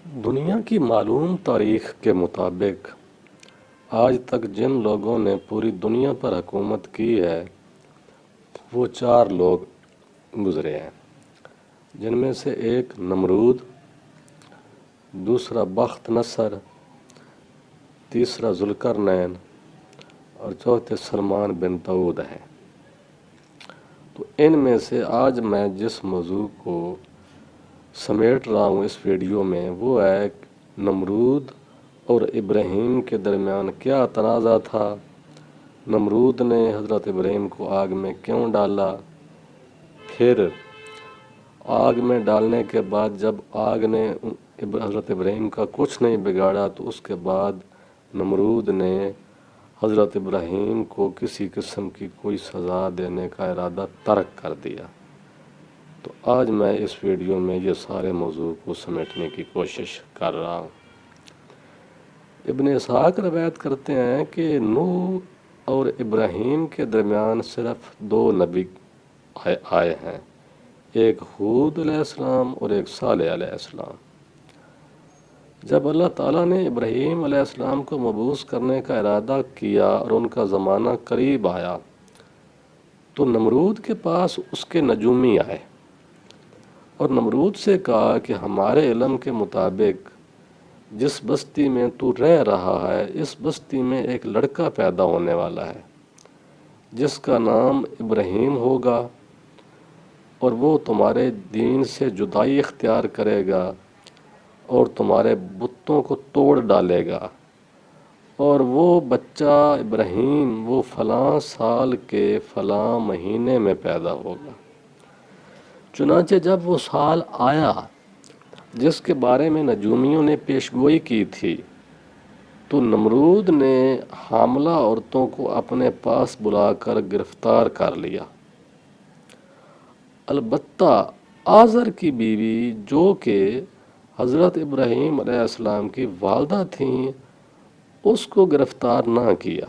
دنیا کی معلوم تاریخ کے مطابق آج تک جن لوگوں نے پوری دنیا پر حکومت کی ہے وہ 4 لوگ گزرے ہیں، جن میں سے ایک نمرود، دوسرا بخت نصر، تیسرا ذوالقرنین اور چوتھے سلمان بن طود ہیں۔ تو ان میں سے آج میں جس موضوع کو سمیٹ رہا ہوں اس ویڈیو میں وہ ہے نمرود اور ابراہیم کے درمیان کیا تنازع تھا، نمرود نے حضرت ابراہیم کو آگ میں کیوں ڈالا، پھر آگ میں ڈالنے کے بعد جب آگ نے حضرت ابراہیم کا کچھ نہیں بگاڑا تو اس کے بعد نمرود نے حضرت ابراہیم کو کسی قسم کی کوئی سزا دینے کا ارادہ ترک کر دیا۔ تو آج میں اس ویڈیو میں یہ سارے موضوع کو سمیٹنے کی کوشش کر رہا ہوں۔ ابن اسحاق روایت کرتے ہیں کہ نوح اور ابراہیم کے درمیان صرف 2 نبی آئے ہیں، ایک ہود علیہ السلام اور ایک صالح علیہ السلام۔ جب اللہ تعالیٰ نے ابراہیم علیہ السلام کو مبعوث کرنے کا ارادہ کیا اور ان کا زمانہ قریب آیا تو نمرود کے پاس اس کے نجومی آئے اور نمرود سے کہا کہ ہمارے علم کے مطابق جس بستی میں تو رہ رہا ہے اس بستی میں ایک لڑکا پیدا ہونے والا ہے جس کا نام ابراہیم ہوگا، اور وہ تمہارے دین سے جدائی اختیار کرے گا اور تمہارے بتوں کو توڑ ڈالے گا، اور وہ بچہ ابراہیم وہ فلاں سال کے فلاں مہینے میں پیدا ہوگا۔ چنانچہ جب وہ سال آیا جس کے بارے میں نجومیوں نے پیشگوئی کی تھی تو نمرود نے حاملہ عورتوں کو اپنے پاس بلا کر گرفتار کر لیا۔ البتہ آزر کی بیوی جو کہ حضرت ابراہیم علیہ السلام کی والدہ تھیں اس کو گرفتار نہ کیا۔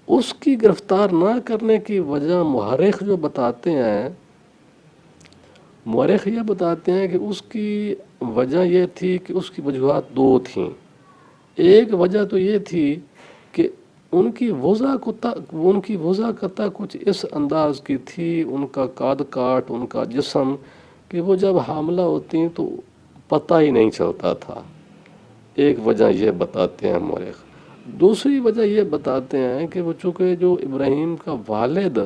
اس کی گرفتار نہ کرنے کی وجہ مورخ یہ بتاتے ہیں کہ اس کی وجہ یہ تھی کہ اس کی وجوہات 2 تھیں۔ ایک وجہ تو یہ تھی کہ ان کی وضع کچھ اس انداز کی تھی، ان کا قد کاٹ، ان کا جسم، کہ وہ جب حاملہ ہوتی تو پتہ ہی نہیں چلتا تھا۔ ایک وجہ یہ بتاتے ہیں مورخ۔ دوسری وجہ یہ بتاتے ہیں کہ وہ چونکہ جو ابراہیم کا والد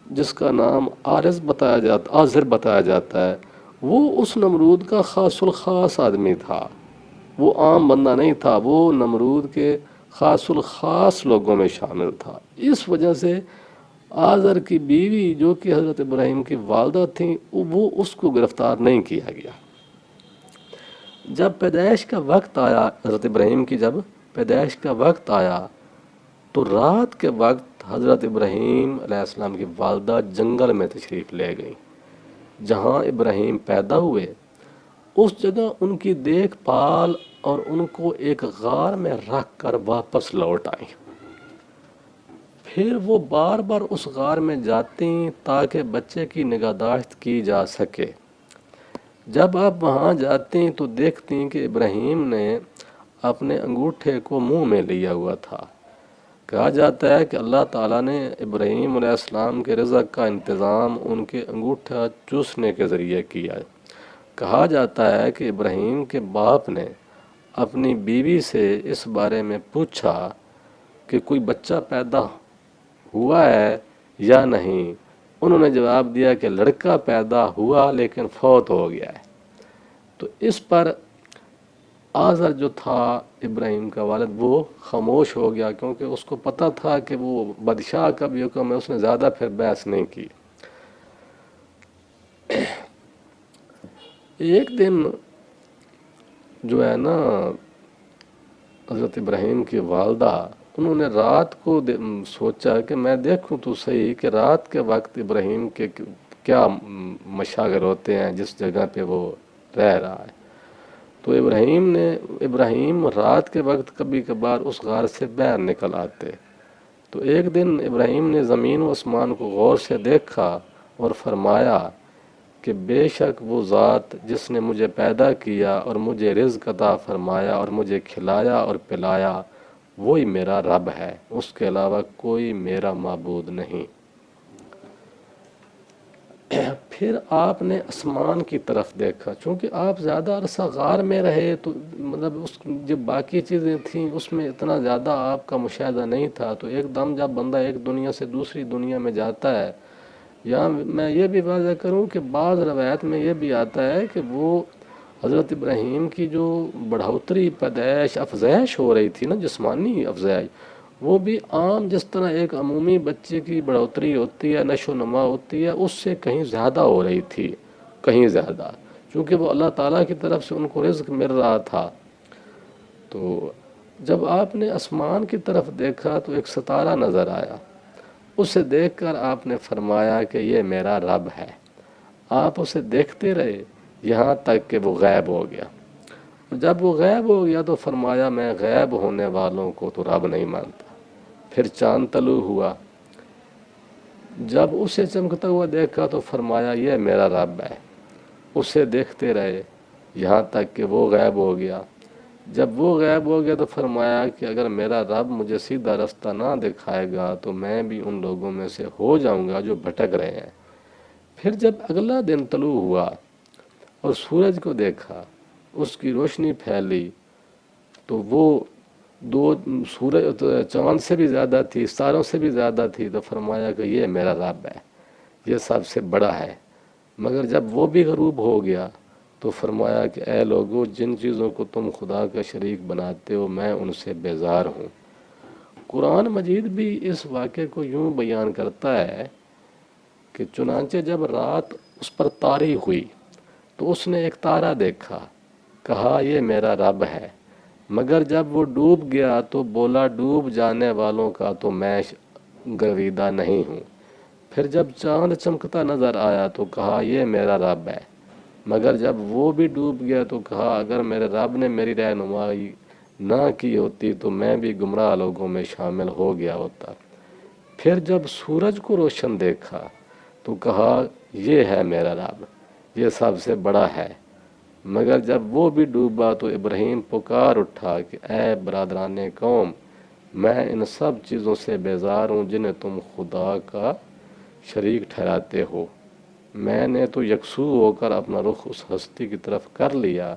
جس کا نام آزر بتایا جاتا ہے وہ اس نمرود کا خاص الخاص آدمی تھا، وہ عام بندہ نہیں تھا، وہ نمرود کے خاص الخاص لوگوں میں شامل تھا۔ اس وجہ سے آزر کی بیوی جو کہ حضرت ابراہیم کی والدہ تھیں وہ اس کو گرفتار نہیں کیا گیا۔ جب پیدائش کا وقت آیا، حضرت ابراہیم کی جب پیدائش کا وقت آیا تو رات کے وقت حضرت ابراہیم علیہ السلام کی والدہ جنگل میں تشریف لے گئیں۔ جہاں ابراہیم پیدا ہوئے اس جگہ ان کی دیکھ بھال اور ان کو ایک غار میں رکھ کر واپس لوٹ آئیں۔ پھر وہ بار بار اس غار میں جاتی تاکہ بچے کی نگہداشت کی جا سکے۔ جب آپ وہاں جاتی تو دیکھتی کہ ابراہیم نے اپنے انگوٹھے کو منہ میں لیا ہوا تھا۔ کہا جاتا ہے کہ اللہ تعالیٰ نے ابراہیم علیہ السلام کے رزق کا انتظام ان کے انگوٹھا چوسنے کے ذریعے کیا۔ کہا جاتا ہے کہ ابراہیم کے باپ نے اپنی بیوی سے اس بارے میں پوچھا کہ کوئی بچہ پیدا ہوا ہے یا نہیں، انہوں نے جواب دیا کہ لڑکا پیدا ہوا لیکن فوت ہو گیا ہے۔ تو اس پر آزر جو تھا ابراہیم کا والد وہ خاموش ہو گیا، کیونکہ اس کو پتہ تھا کہ وہ بادشاہ کا بھی حکم ہے، اس نے زیادہ پھر بحث نہیں کی۔ ایک دن جو ہے نا حضرت ابراہیم کی والدہ انہوں نے رات کو سوچا کہ میں دیکھوں تو صحیح کہ رات کے وقت ابراہیم کے کیا مشاغل ہوتے ہیں جس جگہ پہ وہ رہ رہا ہے۔ تو ابراہیم رات کے وقت کبھی کبھار اس غار سے باہر نکل آتے۔ تو ایک دن ابراہیم نے زمین و آسمان کو غور سے دیکھا اور فرمایا کہ بے شک وہ ذات جس نے مجھے پیدا کیا اور مجھے رزق عطا فرمایا اور مجھے کھلایا اور پلایا وہی میرا رب ہے، اس کے علاوہ کوئی میرا معبود نہیں۔ پھر آپ نے آسمان کی طرف دیکھا، چونکہ آپ زیادہ عرصہ غار میں رہے تو مطلب اس جو باقی چیزیں تھیں اس میں اتنا زیادہ آپ کا مشاہدہ نہیں تھا، تو ایک دم جب بندہ ایک دنیا سے دوسری دنیا میں جاتا ہے، یا میں یہ بھی واضح کروں کہ بعض روایت میں یہ بھی آتا ہے کہ وہ حضرت ابراہیم کی جو بڑھوتری پیدائش افزائش ہو رہی تھی نا، جسمانی افزائش، وہ بھی عام جس طرح ایک عمومی بچے کی بڑھوتری ہوتی ہے، نشو و نما ہوتی ہے، اس سے کہیں زیادہ ہو رہی تھی، کہیں زیادہ، چونکہ وہ اللہ تعالیٰ کی طرف سے ان کو رزق مل رہا تھا۔ تو جب آپ نے آسمان کی طرف دیکھا تو ایک ستارہ نظر آیا، اسے دیکھ کر آپ نے فرمایا کہ یہ میرا رب ہے۔ آپ اسے دیکھتے رہے یہاں تک کہ وہ غائب ہو گیا۔ جب وہ غائب ہو گیا تو فرمایا میں غائب ہونے والوں کو تو رب نہیں مانتا۔ پھر چاند طلوع ہوا، جب اسے چمکتا ہوا دیکھا تو فرمایا یہ میرا رب ہے۔ اسے دیکھتے رہے یہاں تک کہ وہ غائب ہو گیا۔ جب وہ غائب ہو گیا تو فرمایا کہ اگر میرا رب مجھے سیدھا رستہ نہ دکھائے گا تو میں بھی ان لوگوں میں سے ہو جاؤں گا جو بھٹک رہے ہیں۔ پھر جب اگلا دن طلوع ہوا اور سورج کو دیکھا، اس کی روشنی پھیلی تو وہ سورج چاند سے بھی زیادہ تھی، ستاروں سے بھی زیادہ تھی، تو فرمایا کہ یہ میرا رب ہے، یہ سب سے بڑا ہے۔ مگر جب وہ بھی غروب ہو گیا تو فرمایا کہ اے لوگو، جن چیزوں کو تم خدا کا شریک بناتے ہو میں ان سے بیزار ہوں۔ قرآن مجید بھی اس واقعے کو یوں بیان کرتا ہے کہ چنانچہ جب رات اس پر طاری ہوئی تو اس نے ایک تارا دیکھا، کہا یہ میرا رب ہے، مگر جب وہ ڈوب گیا تو بولا ڈوب جانے والوں کا تو میں گرویدہ نہیں ہوں۔ پھر جب چاند چمکتا نظر آیا تو کہا یہ میرا رب ہے، مگر جب وہ بھی ڈوب گیا تو کہا اگر میرے رب نے میری رہنمائی نہ کی ہوتی تو میں بھی گمراہ لوگوں میں شامل ہو گیا ہوتا۔ پھر جب سورج کو روشن دیکھا تو کہا یہ ہے میرا رب، یہ سب سے بڑا ہے، مگر جب وہ بھی ڈوبا تو ابراہیم پکار اٹھا کہ اے برادران قوم، میں ان سب چیزوں سے بیزار ہوں جنہیں تم خدا کا شریک ٹھہراتے ہو۔ میں نے تو یکسو ہو کر اپنا رخ اس ہستی کی طرف کر لیا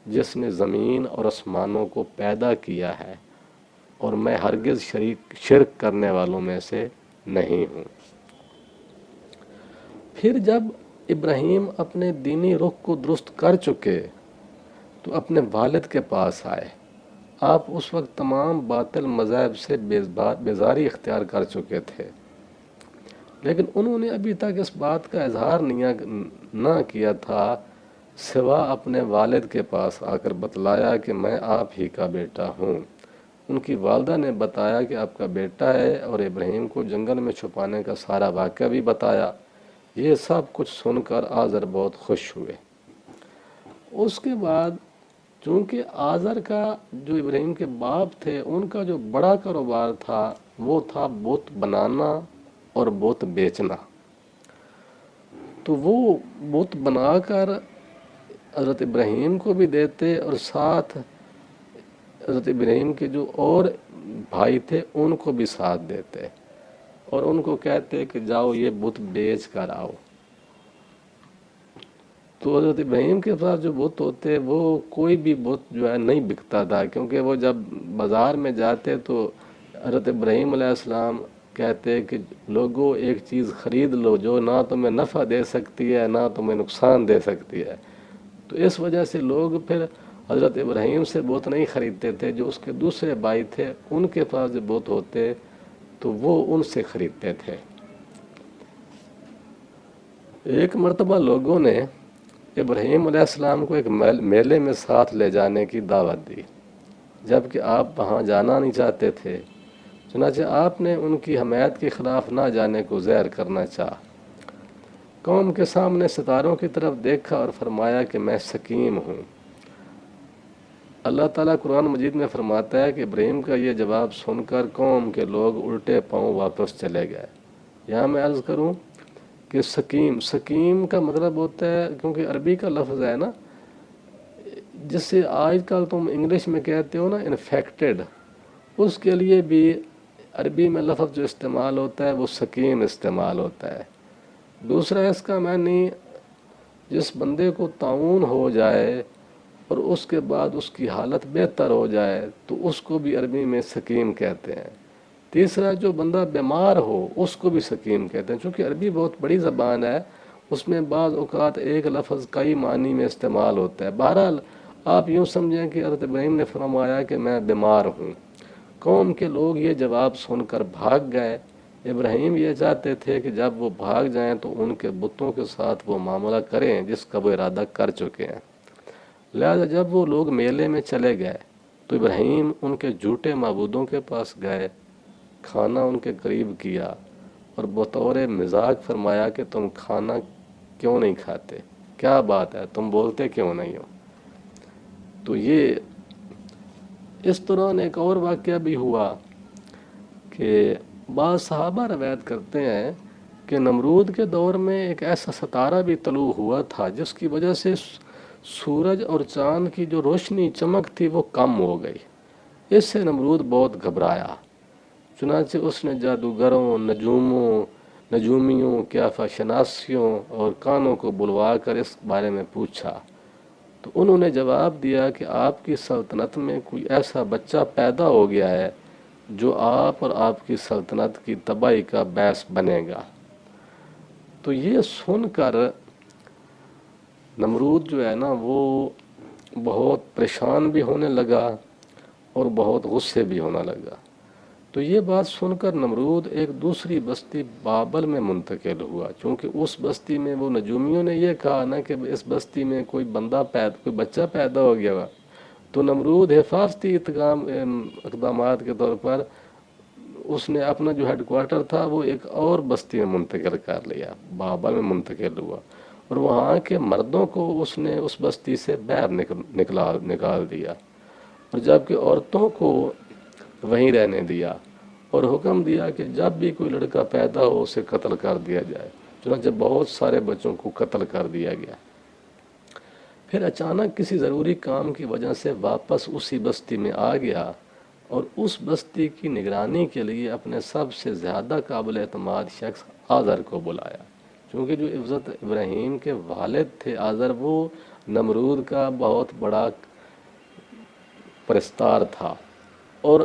جس نے زمین اور آسمانوں کو پیدا کیا ہے، اور میں ہرگز شرک کرنے والوں میں سے نہیں ہوں۔ پھر جب ابراہیم اپنے دینی رخ کو درست کر چکے تو اپنے والد کے پاس آئے۔ آپ اس وقت تمام باطل مذاہب سے بیزاری اختیار کر چکے تھے، لیکن انہوں نے ابھی تک اس بات کا اظہار نہ کیا تھا سوا اپنے والد کے پاس آ کر بتلایا کہ میں آپ ہی کا بیٹا ہوں۔ ان کی والدہ نے بتایا کہ آپ کا بیٹا ہے، اور ابراہیم کو جنگل میں چھپانے کا سارا واقعہ بھی بتایا۔ یہ سب کچھ سن کر آزر بہت خوش ہوئے۔ اس کے بعد چونکہ آزر کا جو ابراہیم کے باپ تھے ان کا جو بڑا کاروبار تھا وہ تھا بت بنانا اور بت بیچنا، تو وہ بت بنا کر حضرت ابراہیم کو بھی دیتے اور ساتھ حضرت ابراہیم کے جو اور بھائی تھے ان کو بھی ساتھ دیتے، اور ان کو کہتے کہ جاؤ یہ بت بیچ کر آؤ۔ تو حضرت ابراہیم کے پاس جو بت ہوتے وہ کوئی بھی بت جو ہے نہیں بکتا تھا، کیونکہ وہ جب بازار میں جاتے تو حضرت ابراہیم علیہ السلام کہتے کہ لوگوں ایک چیز خرید لو جو نہ تمہیں نفع دے سکتی ہے نہ تمہیں نقصان دے سکتی ہے۔ تو اس وجہ سے لوگ پھر حضرت ابراہیم سے بت نہیں خریدتے تھے، جو اس کے دوسرے بھائی تھے ان کے پاس جو بت ہوتے تو وہ ان سے خریدتے تھے۔ ایک مرتبہ لوگوں نے ابراہیم علیہ السلام کو ایک میلے میں ساتھ لے جانے کی دعوت دی، جبکہ آپ وہاں جانا نہیں چاہتے تھے۔ چنانچہ آپ نے ان کی حمایت کے خلاف نہ جانے کو ظاہر کرنا چاہا۔ قوم کے سامنے ستاروں کی طرف دیکھا اور فرمایا کہ میں سقیم ہوں۔ اللہ تعالیٰ قرآن مجید میں فرماتا ہے کہ ابراہیم کا یہ جواب سن کر قوم کے لوگ الٹے پاؤں واپس چلے گئے۔ یہاں میں عرض کروں کہ سکیم، سکیم کا مطلب ہوتا ہے، کیونکہ عربی کا لفظ ہے نا، جس سے آج کل تم انگلش میں کہتے ہو نا انفیکٹڈ، اس کے لیے بھی عربی میں لفظ جو استعمال ہوتا ہے وہ سکیم استعمال ہوتا ہے۔ دوسرا اس کا معنی جس بندے کو طاعون ہو جائے اور اس کے بعد اس کی حالت بہتر ہو جائے تو اس کو بھی عربی میں سکیم کہتے ہیں۔ تیسرا جو بندہ بیمار ہو اس کو بھی سکیم کہتے ہیں، چونکہ عربی بہت بڑی زبان ہے، اس میں بعض اوقات ایک لفظ کئی معنی میں استعمال ہوتا ہے۔ بہرحال آپ یوں سمجھیں کہ حضرت ابراہیم نے فرمایا کہ میں بیمار ہوں۔ قوم کے لوگ یہ جواب سن کر بھاگ گئے۔ ابراہیم یہ چاہتے تھے کہ جب وہ بھاگ جائیں تو ان کے بتوں کے ساتھ وہ معاملہ کریں جس کا وہ ارادہ کر چکے ہیں۔ لہذا جب وہ لوگ میلے میں چلے گئے تو ابراہیم ان کے جھوٹے معبودوں کے پاس گئے، کھانا ان کے قریب کیا اور بطور مزاج فرمایا کہ تم کھانا کیوں نہیں کھاتے؟ کیا بات ہے، تم بولتے کیوں نہیں ہو؟ تو یہ اس دوران ایک اور واقعہ بھی ہوا کہ بعض صحابہ روایت کرتے ہیں کہ نمرود کے دور میں ایک ایسا ستارہ بھی طلوع ہوا تھا جس کی وجہ سے سورج اور چاند کی جو روشنی چمک تھی وہ کم ہو گئی۔ اس سے نمرود بہت گھبرایا، چنانچہ اس نے جادوگروں، نجومیوں، قیافہ شناسیوں اور کانوں کو بلوا کر اس بارے میں پوچھا، تو انہوں نے جواب دیا کہ آپ کی سلطنت میں کوئی ایسا بچہ پیدا ہو گیا ہے جو آپ اور آپ کی سلطنت کی تباہی کا باعث بنے گا۔ تو یہ سن کر نمرود جو ہے نا وہ بہت پریشان بھی ہونے لگا اور بہت غصے بھی ہونے لگا۔ تو یہ بات سن کر نمرود ایک دوسری بستی بابل میں منتقل ہوا، چونکہ اس بستی میں وہ نجومیوں نے یہ کہا نا کہ اس بستی میں کوئی بچہ پیدا ہو گیا ہوا، تو نمرود حفاظتی اقدامات کے طور پر اس نے اپنا جو ہیڈ کوارٹر تھا وہ ایک اور بستی میں منتقل کر لیا، بابل میں منتقل ہوا، اور وہاں کے مردوں کو اس نے اس بستی سے باہر نکال دیا، اور جبکہ عورتوں کو وہیں رہنے دیا، اور حکم دیا کہ جب بھی کوئی لڑکا پیدا ہو اسے قتل کر دیا جائے۔ چنانچہ بہت سارے بچوں کو قتل کر دیا گیا۔ پھر اچانک کسی ضروری کام کی وجہ سے واپس اسی بستی میں آ گیا اور اس بستی کی نگرانی کے لیے اپنے سب سے زیادہ قابل اعتماد شخص آزر کو بلایا، چونکہ جو حضرت ابراہیم کے والد تھے آزر، وہ نمرود کا بہت بڑا پرستار تھا، اور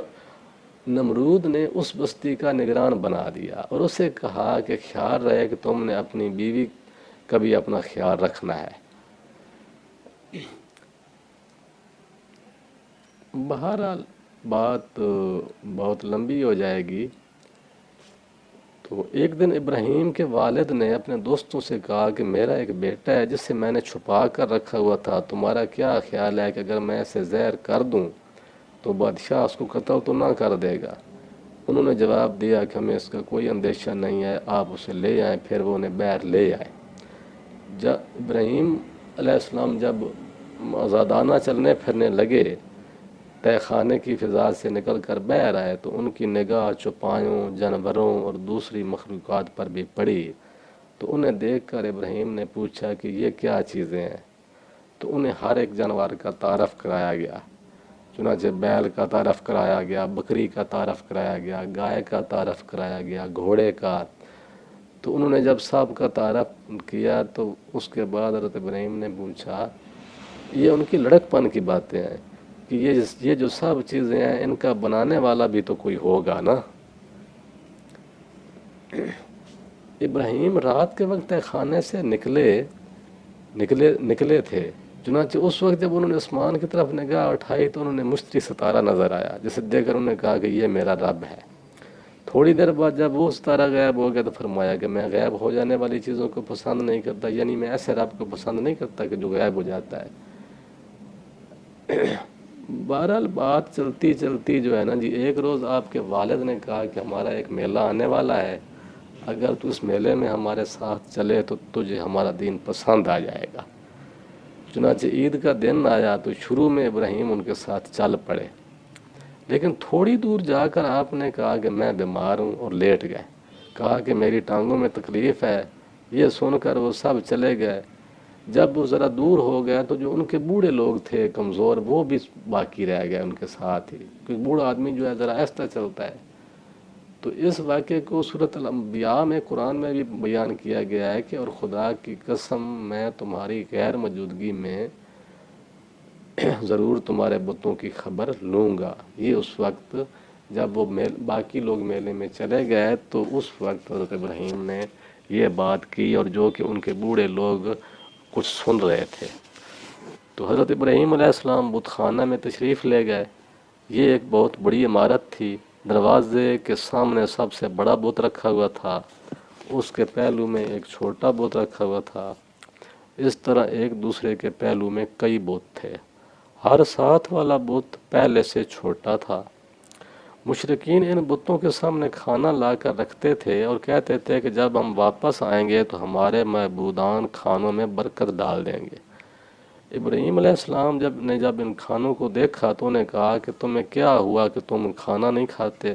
نمرود نے اس بستی کا نگران بنا دیا اور اسے کہا کہ خیال رہے کہ تم نے اپنی بیوی کا بھی اپنا خیال رکھنا ہے۔ بہرحال بات بہت لمبی ہو جائے گی۔ تو ایک دن ابراہیم کے والد نے اپنے دوستوں سے کہا کہ میرا ایک بیٹا ہے جسے میں نے چھپا کر رکھا ہوا تھا، تمہارا کیا خیال ہے کہ اگر میں اسے زہر کر دوں تو بادشاہ اس کو قتل تو نہ کر دے گا؟ انہوں نے جواب دیا کہ ہمیں اس کا کوئی اندیشہ نہیں ہے، آپ اسے لے آئیں۔ پھر وہ انہیں باہر لے آئے۔ جب ابراہیم علیہ السلام جب آزادانہ چلنے پھرنے لگے، تہ خانے کی فضا سے نکل کر باہر آئے تو ان کی نگاہ چوپایوں، جانوروں اور دوسری مخلوقات پر بھی پڑی، تو انہیں دیکھ کر ابراہیم نے پوچھا کہ یہ کیا چیزیں ہیں؟ تو انہیں ہر ایک جانور کا تعارف کرایا گیا، چنانچہ بیل کا تعارف کرایا گیا، بکری کا تعارف کرایا گیا، گائے کا تعارف کرایا گیا، گھوڑے کا۔ تو انہوں نے جب سب کا تعارف کیا تو اس کے بعد حضرت ابراہیم نے پوچھا، یہ ان کی لڑک پن کی باتیں ہیں کہ یہ جو سب چیزیں ہیں ان کا بنانے والا بھی تو کوئی ہوگا نا۔ ابراہیم رات کے وقت خانے سے نکلے تھے، چنانچہ اس وقت جب انہوں نے آسمان کی طرف نگاہ اٹھائی تو انہوں نے مشتری ستارہ نظر آیا، جسے دیکھ کر انہوں نے کہا کہ یہ میرا رب ہے۔ تھوڑی دیر بعد جب وہ ستارہ غائب ہو گیا تو فرمایا کہ میں غائب ہو جانے والی چیزوں کو پسند نہیں کرتا، یعنی میں ایسے رب کو پسند نہیں کرتا کہ جو غائب ہو جاتا ہے۔ بہرحال بات چلتی چلتی جو ہے نا جی، ایک روز آپ کے والد نے کہا کہ ہمارا ایک میلہ آنے والا ہے، اگر تو اس میلے میں ہمارے ساتھ چلے تو تجھے ہمارا دین پسند آ جائے گا۔ چنانچہ عید کا دن آیا تو شروع میں ابراہیم ان کے ساتھ چل پڑے، لیکن تھوڑی دور جا کر آپ نے کہا کہ میں بیمار ہوں اور لیٹ گئے۔ کہا کہ میری ٹانگوں میں تکلیف ہے یہ سن کر وہ سب چلے گئے۔ جب وہ ذرا دور ہو گیا تو جو ان کے بوڑھے لوگ تھے کمزور، وہ بھی باقی رہ گئے ان کے ساتھ ہی، کیونکہ بوڑھا آدمی جو ہے ذرا آہستہ چلتا ہے۔ تو اس واقعے کو سورۃ الانبیاء میں قرآن میں بھی بیان کیا گیا ہے کہ اور خدا کی قسم میں تمہاری غیر موجودگی میں ضرور تمہارے بتوں کی خبر لوں گا۔ یہ اس وقت جب وہ باقی لوگ میلے میں چلے گئے تو اس وقت حضرت ابراہیم نے یہ بات کی، اور جو کہ ان کے بوڑھے لوگ کچھ سن رہے تھے۔ تو حضرت ابراہیم علیہ السلام بت خانہ میں تشریف لے گئے۔ یہ ایک بہت بڑی عمارت تھی، دروازے کے سامنے سب سے بڑا بت رکھا ہوا تھا، اس کے پہلو میں ایک چھوٹا بت رکھا ہوا تھا، اس طرح ایک دوسرے کے پہلو میں کئی بت تھے، ہر ساتھ والا بت پہلے سے چھوٹا تھا۔ مشرکین ان بتوں کے سامنے کھانا لا کر رکھتے تھے اور کہتے تھے کہ جب ہم واپس آئیں گے تو ہمارے معبودان کھانوں میں برکت ڈال دیں گے۔ ابراہیم علیہ السلام جب ان کھانوں کو دیکھا تو انہیں کہا کہ تمہیں کیا ہوا کہ تم کھانا نہیں کھاتے؟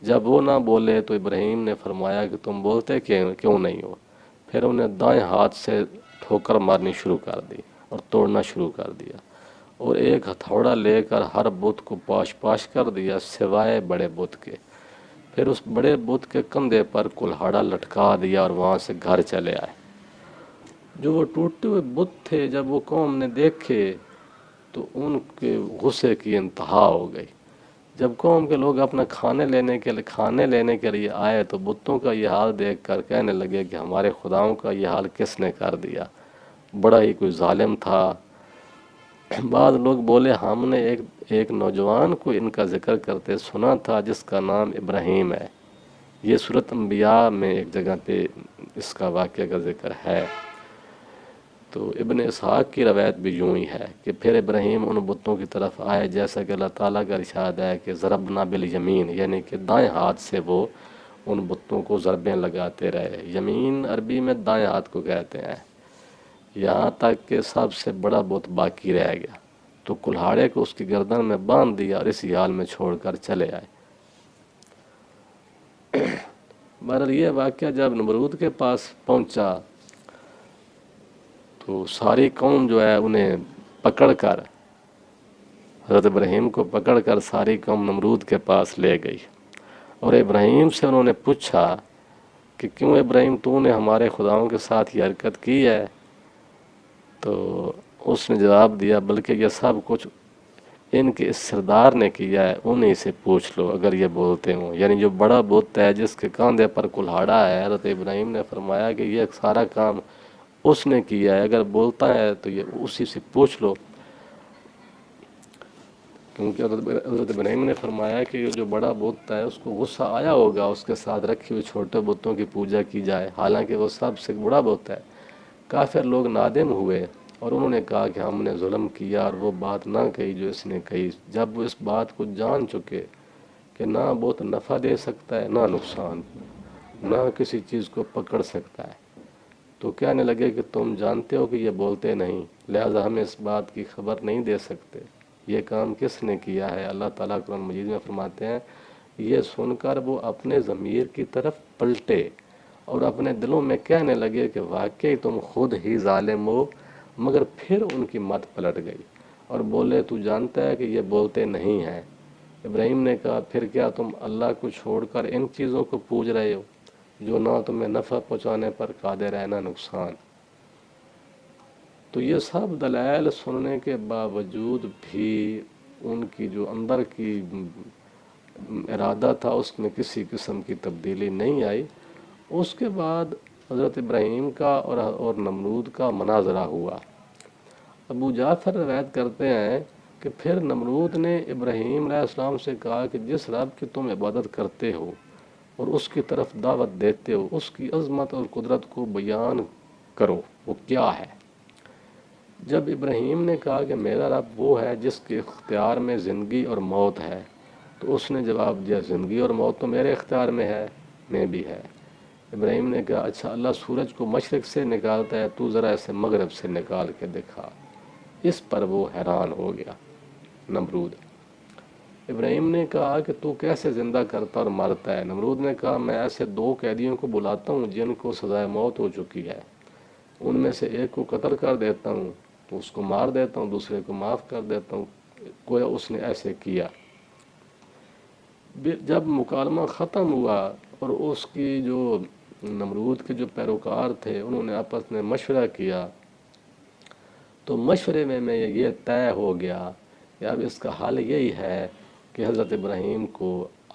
جب وہ نہ بولے تو ابراہیم نے فرمایا کہ تم بولتے کیوں نہیں ہو؟ پھر انہیں دائیں ہاتھ سے ٹھوکر مارنی شروع کر دی اور توڑنا شروع کر دیا، اور ایک ہتھوڑا لے کر ہر بت کو پاش پاش کر دیا سوائے بڑے بت کے۔ پھر اس بڑے بت کے کندھے پر کلہاڑا لٹکا دیا اور وہاں سے گھر چلے آئے۔ جو وہ ٹوٹے ہوئے بت تھے جب وہ قوم نے دیکھے تو ان کے غصے کی انتہا ہو گئی۔ جب قوم کے لوگ اپنا کھانے لینے کے لیے آئے تو بتوں کا یہ حال دیکھ کر کہنے لگے کہ ہمارے خداؤں کا یہ حال کس نے کر دیا؟ بڑا ہی کوئی ظالم تھا۔ بعض لوگ بولے ہم نے ایک نوجوان کو ان کا ذکر کرتے سنا تھا جس کا نام ابراہیم ہے۔ یہ سورۃ انبیاء میں ایک جگہ پہ اس کا واقعہ کا ذکر ہے۔ تو ابن اسحاق کی روایت بھی یوں ہی ہے کہ پھر ابراہیم ان بتوں کی طرف آئے جیسا کہ اللہ تعالیٰ کا ارشاد ہے کہ ضربنا بالیمین، یعنی کہ دائیں ہاتھ سے وہ ان بتوں کو ضربیں لگاتے رہے۔ یمین عربی میں دائیں ہاتھ کو کہتے ہیں، یہاں تک کہ سب سے بڑا بت باقی رہ گیا تو کلہاڑے کو اس کی گردن میں باندھ دیا اور اسی حال میں چھوڑ کر چلے آئے۔ بہرحال یہ واقعہ جب نمرود کے پاس پہنچا تو ساری قوم جو ہے انہیں پکڑ کر، حضرت ابراہیم کو پکڑ کر ساری قوم نمرود کے پاس لے گئی، اور ابراہیم سے انہوں نے پوچھا کہ کیوں ابراہیم تو نے ہمارے خداؤں کے ساتھ یہ حرکت کی ہے؟ تو اس نے جواب دیا بلکہ یہ سب کچھ ان کے اس سردار نے کیا ہے، انہیں سے پوچھ لو اگر یہ بولتے ہوں۔ یعنی جو بڑا بت ہے جس کے کاندھے پر کلہاڑا ہے، حضرت ابراہیم نے فرمایا کہ یہ سارا کام اس نے کیا ہے، اگر بولتا ہے تو یہ اسی سے پوچھ لو، کیونکہ حضرت ابراہیم نے فرمایا کہ یہ جو بڑا بت ہے اس کو غصہ آیا ہوگا اس کے ساتھ رکھی ہوئی چھوٹے بتوں کی پوجا کی جائے، حالانکہ وہ سب سے بڑا بت ہے۔ کافر لوگ نادم ہوئے اور انہوں نے کہا کہ ہم نے ظلم کیا اور وہ بات نہ کہی جو اس نے کہی۔ جب وہ اس بات کو جان چکے کہ نہ بت نفع دے سکتا ہے نہ نقصان، نہ کسی چیز کو پکڑ سکتا ہے، تو کہنے لگے کہ تم جانتے ہو کہ یہ بولتے نہیں، لہذا ہمیں اس بات کی خبر نہیں دے سکتے، یہ کام کس نے کیا ہے؟ اللہ تعالیٰ قرآن مجید میں فرماتے ہیں یہ سن کر وہ اپنے ضمیر کی طرف پلٹے اور اپنے دلوں میں کہنے لگے کہ واقعی تم خود ہی ظالم ہو، مگر پھر ان کی مت پلٹ گئی اور بولے تو جانتا ہے کہ یہ بولتے نہیں ہیں۔ ابراہیم نے کہا پھر کیا تم اللہ کو چھوڑ کر ان چیزوں کو پوج رہے ہو جو نہ تمہیں نفع پہنچانے پر قادر ہے نہ نقصان؟ تو یہ سب دلائل سننے کے باوجود بھی ان کی جو اندر کی ارادہ تھا اس میں کسی قسم کی تبدیلی نہیں آئی۔ اس کے بعد حضرت ابراہیم کا اور نمرود کا مناظرہ ہوا۔ ابو جعفر روایت کرتے ہیں کہ پھر نمرود نے ابراہیم علیہ السلام سے کہا کہ جس رب کی تم عبادت کرتے ہو اور اس کی طرف دعوت دیتے ہو اس کی عظمت اور قدرت کو بیان کرو، وہ کیا ہے؟ جب ابراہیم نے کہا کہ میرا رب وہ ہے جس کے اختیار میں زندگی اور موت ہے، تو اس نے جواب دیا زندگی اور موت تو میرے اختیار میں ہے، میں بھی ہے۔ ابراہیم نے کہا اچھا اللہ سورج کو مشرق سے نکالتا ہے، تو ذرا اسے مغرب سے نکال کے دکھا۔ اس پر وہ حیران ہو گیا نمرود۔ ابراہیم نے کہا کہ تو کیسے زندہ کرتا اور مارتا ہے؟ نمرود نے کہا میں ایسے 2 قیدیوں کو بلاتا ہوں جن کو سزائے موت ہو چکی ہے، ان میں سے ایک کو قتل کر دیتا ہوں تو اس کو مار دیتا ہوں، دوسرے کو معاف کر دیتا ہوں، گویا اس نے ایسے کیا۔ جب مکالمہ ختم ہوا اور اس کی جو نمرود کے جو پیروکار تھے انہوں نے آپس میں مشورہ کیا، تو مشورے میں یہ طے ہو گیا کہ اب اس کا حل یہی ہے کہ حضرت ابراہیم کو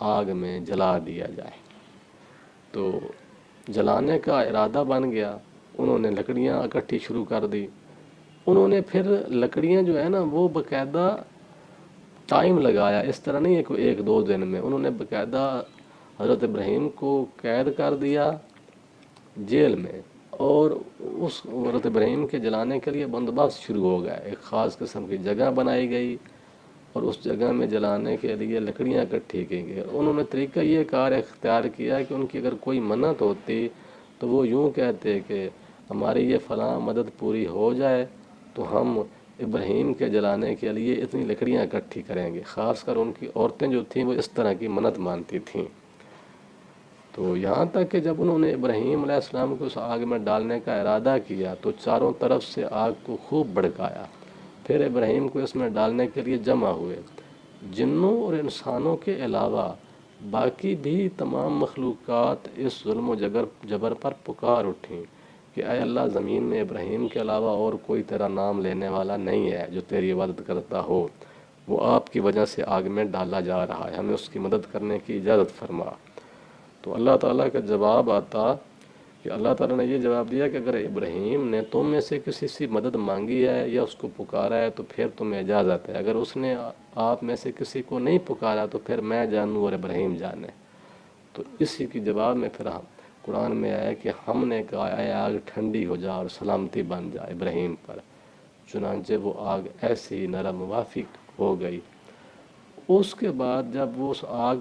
آگ میں جلا دیا جائے۔ تو جلانے کا ارادہ بن گیا، انہوں نے لکڑیاں اکٹھی شروع کر دی۔ انہوں نے پھر لکڑیاں جو ہے نا وہ باقاعدہ ٹائم لگایا، اس طرح نہیں ہے کہ 1-2 دن میں، انہوں نے باقاعدہ حضرت ابراہیم کو قید کر دیا جیل میں، اور اس حضرت ابراہیم کے جلانے کے لیے بندوبست شروع ہو گیا۔ ایک خاص قسم کی جگہ بنائی گئی اور اس جگہ میں جلانے کے لیے لکڑیاں اکٹھی کی گئی۔ انہوں نے طریقہ یہ کار اختیار کیا کہ ان کی اگر کوئی منت ہوتی تو وہ یوں کہتے کہ ہماری یہ فلاں مدد پوری ہو جائے تو ہم ابراہیم کے جلانے کے لیے اتنی لکڑیاں اکٹھی کریں گے۔ خاص کر ان کی عورتیں جو تھیں وہ اس طرح کی منت مانتی تھیں۔ تو یہاں تک کہ جب انہوں نے ابراہیم علیہ السلام کو اس آگ میں ڈالنے کا ارادہ کیا تو چاروں طرف سے آگ کو خوب بھڑکایا، پھر ابراہیم کو اس میں ڈالنے کے لیے جمع ہوئے۔ جنوں اور انسانوں کے علاوہ باقی بھی تمام مخلوقات اس ظلم و جبر پر پکار اٹھیں کہ اے اللہ، زمین میں ابراہیم کے علاوہ اور کوئی تیرا نام لینے والا نہیں ہے جو تیری عبادت کرتا ہو، وہ آپ کی وجہ سے آگ میں ڈالا جا رہا ہے، ہمیں اس کی مدد کرنے کی اجازت فرما۔ تو اللہ تعالیٰ کا جواب آتا کہ اللہ تعالیٰ نے یہ جواب دیا کہ اگر ابراہیم نے تم میں سے کسی سے مدد مانگی ہے یا اس کو پکارا ہے تو پھر تمہیں اجازت ہے، اگر اس نے آپ میں سے کسی کو نہیں پکارا تو پھر میں جانوں اور ابراہیم جانے۔ تو اسی کی جواب میں پھر قرآن میں آیا کہ ہم نے کہا اے آگ ٹھنڈی ہو جا اور سلامتی بن جا ابراہیم پر، چنانچہ وہ آگ ایسی نرم موافق ہو گئی۔ اس کے بعد جب وہ اس آگ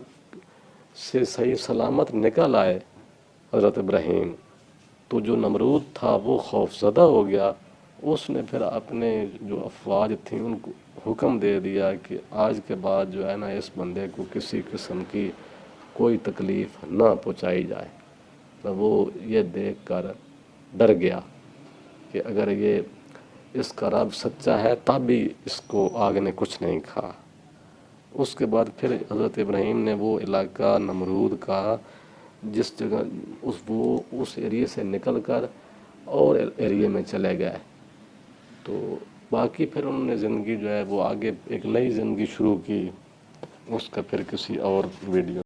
سے صحیح سلامت نکل آئے حضرت ابراہیم، تو جو نمرود تھا وہ خوف زدہ ہو گیا۔ اس نے پھر اپنے جو افواج تھیں ان کو حکم دے دیا کہ آج کے بعد جو ہے نا اس بندے کو کسی قسم کی کوئی تکلیف نہ پہنچائی جائے۔ تو وہ یہ دیکھ کر ڈر گیا کہ اگر یہ اس کا رب سچا ہے تب بھی اس کو آگ نے کچھ نہیں کھا۔ اس کے بعد پھر حضرت ابراہیم نے وہ علاقہ نمرود کا جس جگہ اس ایریے سے نکل کر اور ایریے میں چلے گئے، تو باقی پھر انہوں نے زندگی جو ہے وہ آگے ایک نئی زندگی شروع کی، اس کا پھر کسی اور ویڈیو